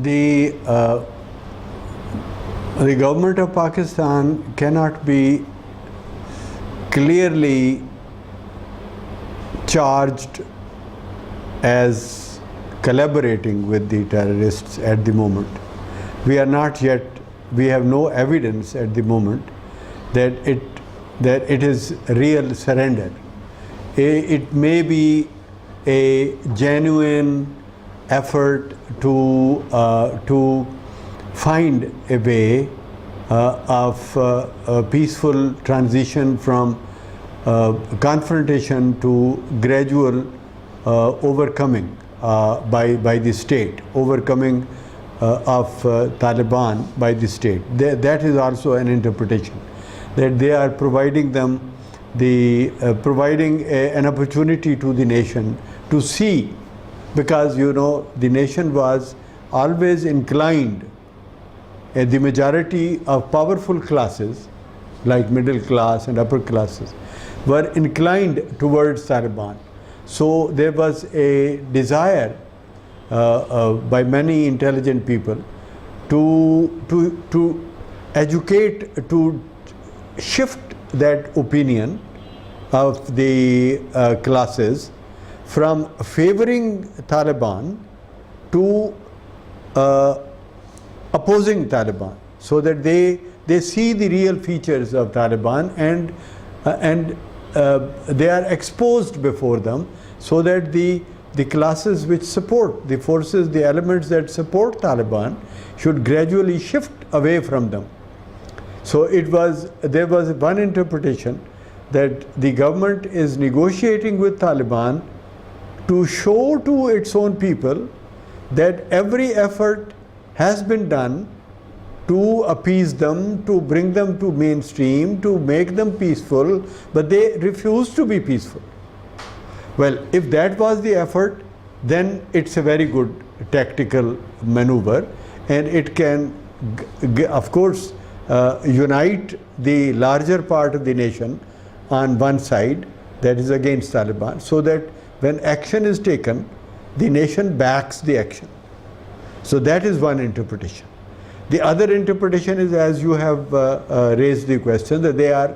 the government of Pakistan cannot be clearly charged as collaborating with the terrorists at the moment. We are not yet, we have no evidence at the moment that it is real surrender. It may be a genuine effort to find a way of a peaceful transition from confrontation to gradual overcoming by the state, overcoming of Taliban by the state. That is also an interpretation, that they are providing them providing an opportunity to the nation to see, because you know the nation was always inclined, the majority of powerful classes like middle class and upper classes were inclined towards Taliban. So there was a desire by many intelligent people to educate, to shift that opinion of the classes from favoring Taliban to opposing Taliban, so that they see the real features of Taliban and they are exposed before them, so that the classes which support the forces, the elements that support Taliban should gradually shift away from them. So there was one interpretation that the government is negotiating with Taliban to show to its own people that every effort has been done to appease them, to bring them to mainstream, to make them peaceful, but they refuse to be peaceful. Well, if that was the effort, then it's a very good tactical maneuver, and it can, of course, unite the larger part of the nation on one side, that is against Taliban, so that when action is taken, the nation backs the action. So that is one interpretation. The other interpretation is, as you have raised the question, that they are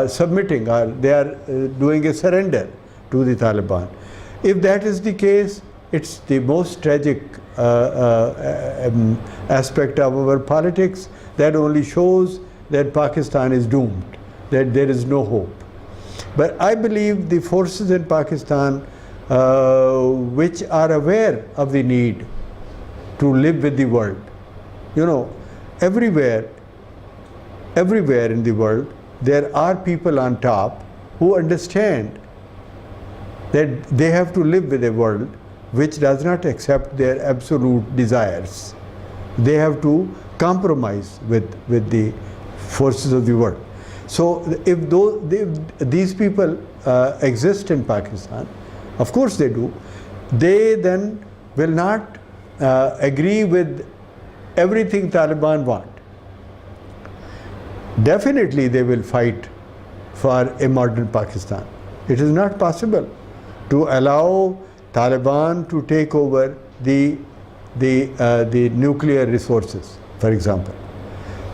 submitting, or they are doing a surrender to the Taliban. If that is the case, it's the most tragic aspect of our politics. That only shows that Pakistan is doomed, that there is no hope. But I believe the forces in Pakistan which are aware of the need to live with the world, you know, everywhere in the world, there are people on top who understand that they have to live with a world which does not accept their absolute desires. They have to compromise with the forces of the world. So if these people exist in Pakistan, of course they do, they then will not agree with everything Taliban want. Definitely they will fight for a modern Pakistan. It is not possible to allow Taliban to take over the nuclear resources, for example.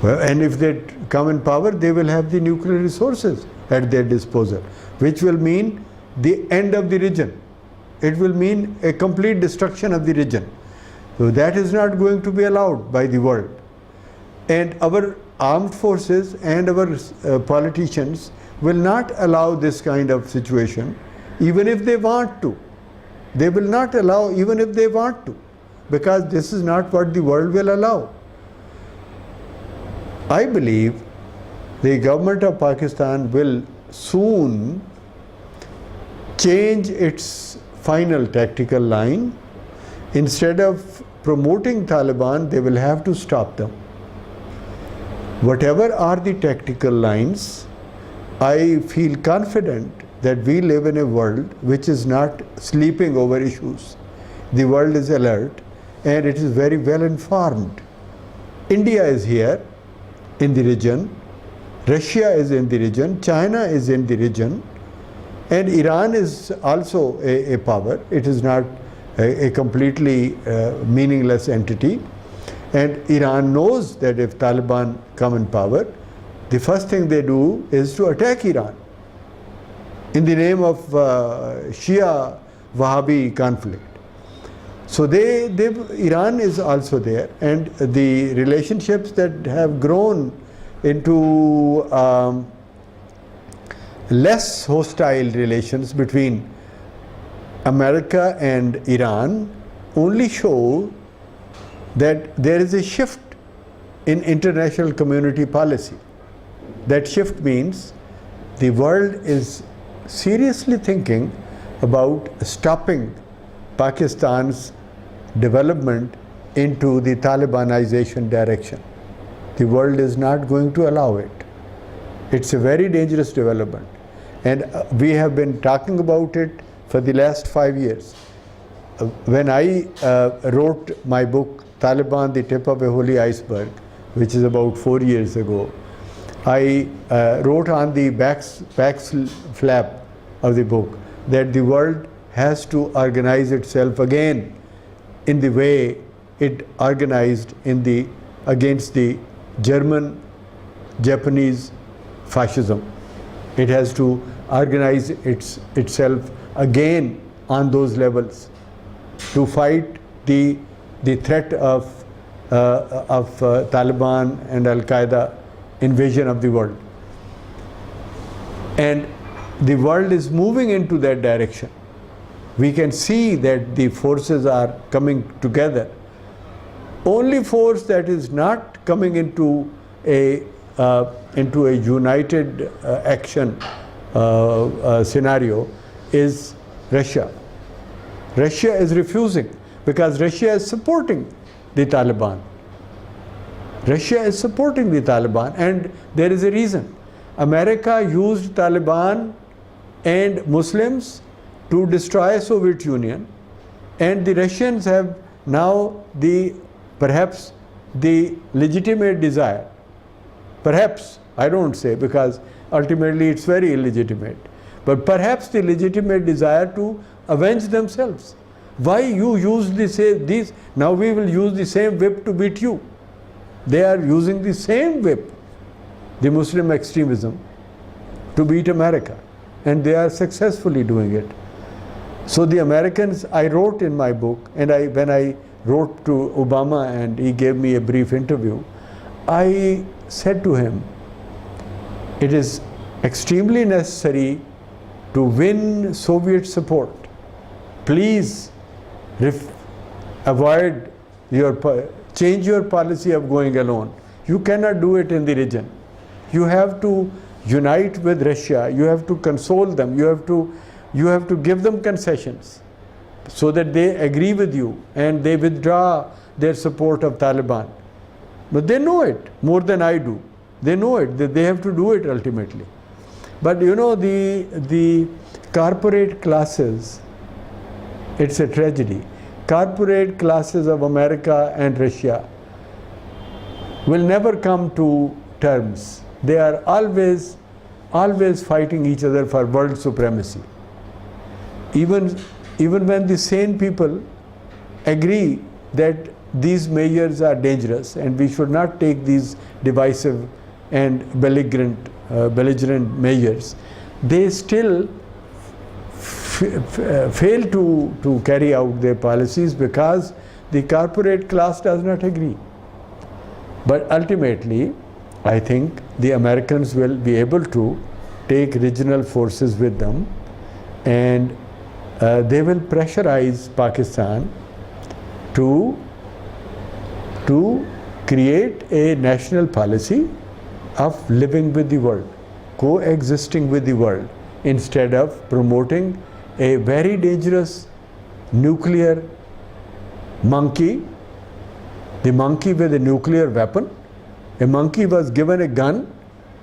Well, and if they come in power, they will have the nuclear resources at their disposal, which will mean the end of the region. It will mean a complete destruction of the region. So that is not going to be allowed by the world. And our armed forces and our politicians will not allow this kind of situation, even if they want to. They will not allow even if they want to, because this is not what the world will allow. I believe the government of Pakistan will soon change its final tactical line. Instead of promoting Taliban, they will have to stop them. Whatever are the tactical lines, I feel confident that we live in a world which is not sleeping over issues. The world is alert and it is very well informed. India is here in the region, Russia is in the region, China is in the region, and Iran is also a power. It is not a completely meaningless entity. And Iran knows that if Taliban come in power, the first thing they do is to attack Iran in the name of Shia Wahhabi conflict. So Iran is also there, and the relationships that have grown into less hostile relations between America and Iran only show that there is a shift in international community policy. That shift means the world is seriously thinking about stopping Pakistan's development into the Talibanization direction. The world is not going to allow it. It's a very dangerous development. And we have been talking about it for the last 5 years. When I wrote my book, Taliban, the Tip of a Holy Iceberg, which is about 4 years ago, I wrote on the back flap of the book that the world has to organize itself again in the way it organized against the German, Japanese fascism. It has to organize itself again on those levels to fight the threat of Taliban and Al-Qaeda invasion of the world. And the world is moving into that direction. We can see that the forces are coming together. Only force that is not coming into a united action scenario is Russia. Russia is refusing because Russia is supporting the Taliban. Russia is supporting the Taliban, and there is a reason. America used Taliban and Muslims to destroy Soviet Union, and the Russians have now perhaps the legitimate desire, perhaps, I don't say, because ultimately it's very illegitimate, but perhaps the legitimate desire to avenge themselves. Why you use this? Now we will use the same whip to beat you. They are using the same whip, the Muslim extremism, to beat America, and they are successfully doing it. So the Americans, I wrote in my book, and when I wrote to Obama and he gave me a brief interview, I said to him, it is extremely necessary to win Soviet support. Please change your policy of going alone. You cannot do it in the region. You have to unite with Russia. You have to console them. You have to give them concessions so that they agree with you and they withdraw their support of Taliban. But they know it more than I do. They know it, that they have to do it ultimately. But you know, the corporate classes, it's a tragedy. Corporate classes of America and Russia will never come to terms. They are always fighting each other for world supremacy. Even when the sane people agree that these measures are dangerous and we should not take these divisive and belligerent measures, they still fail to carry out their policies because the corporate class does not agree. But ultimately, I think the Americans will be able to take regional forces with them, and they will pressurize Pakistan to create a national policy of living with the world, coexisting with the world, instead of promoting a very dangerous nuclear monkey, the monkey with a nuclear weapon. A monkey was given a gun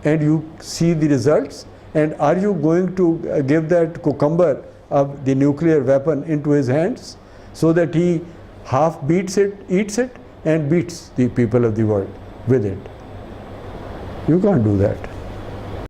and you see the results, and are you going to give that cucumber of the nuclear weapon into his hands so that he half eats it and beats the people of the world with it? You can't do that.